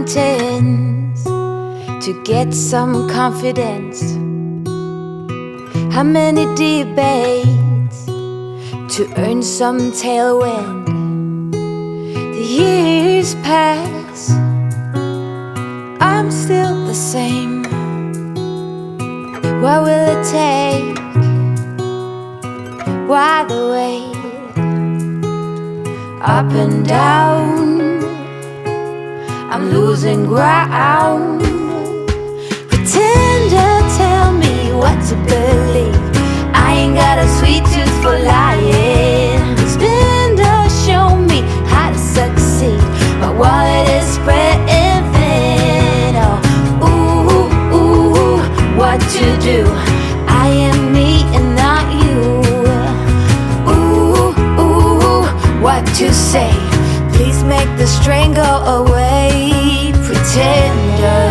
mountains to get some confidence? How many debates to earn some tailwind? The years pass, I'm still the same. What will it take? Why the wait? Up and down, I'm losing ground. Pretender, tell me what to believe. I ain't got a sweet tooth for lying. Spender, show me how to succeed. My wallet is spreading thin. Oh, ooh, ooh, what to do? I am me and not you. Ooh, ooh, what to say? Please make the strain go away. Pretender.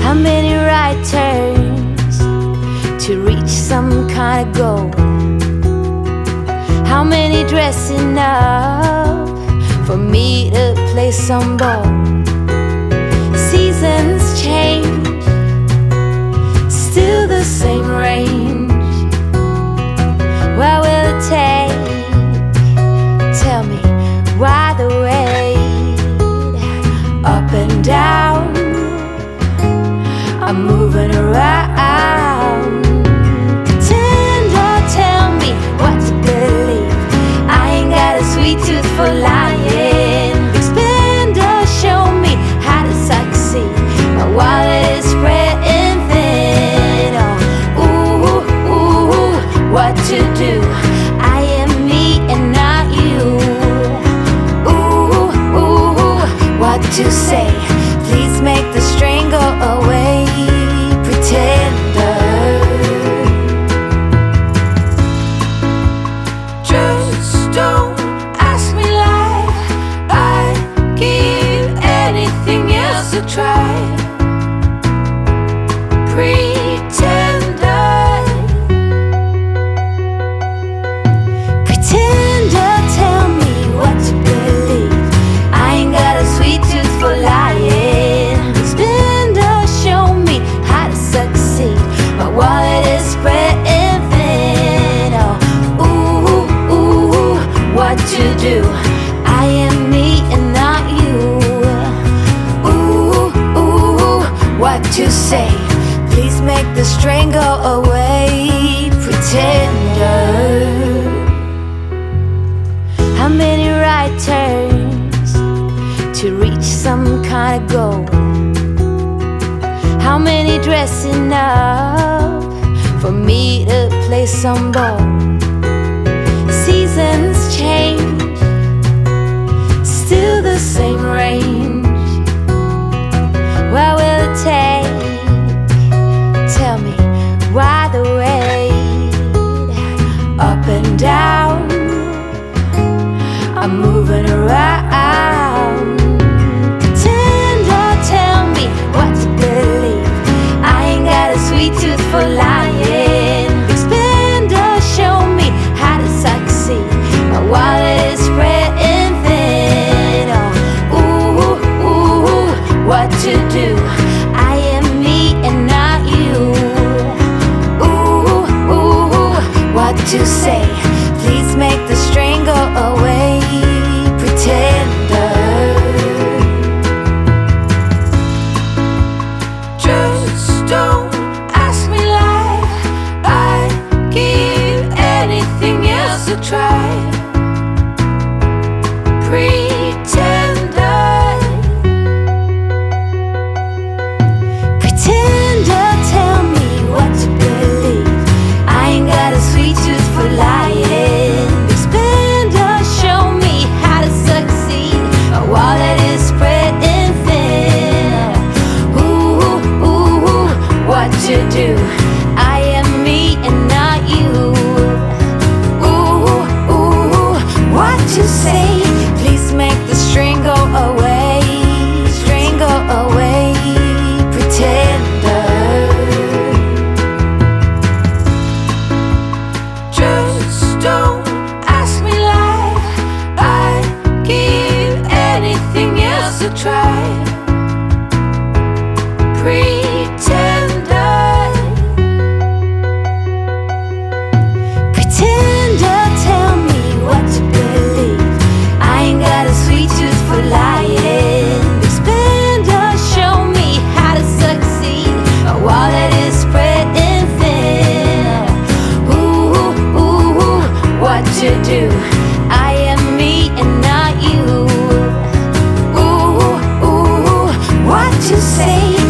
How many right turns to reach some kind of goal? How many dressing up for me to play some ball? Seasons change, still the same range. What will it take? Tell me, why the wait? Up and down, I'm moving around. Pretender, tell me what to believe. I ain't got a sweet tooth for lying. Spender, show me how to succeed. My wallet is spreading thin. Oh, ooh, ooh, what to do? I am me and not you. Ooh, ooh, what to say? Please make the strain go away. Pretender. Just don't ask me like I'd give anything else a try. Pretender. Pretender, tell me what to believe. I ain't got a sweet tooth for lying. Spender, show me how to succeed. My wallet is spreading thin. Oh, ooh, ooh, what to do? I am me and not you. Ooh, ooh, what to say? Please make the strain go away. Pretender. How many right turns to reach some kind of goal? How many dressing up for me to play some ball? Seasons change, still the same range. What will it take? Tell me, why the wait? Up and down, I'm moving around. Pretender, tell me what to believe. I ain't got a sweet tooth for lying. Spender, show me how to succeed. My wallet is spreading thin. Oh, Pretender, pretender, tell me what to believe. I ain't got a sweet tooth for lying. Expender, show me how to succeed. A wall that is spreading thin. Ooh, ooh, ooh, what to do? I am me and not you. Ooh, ooh, what to say?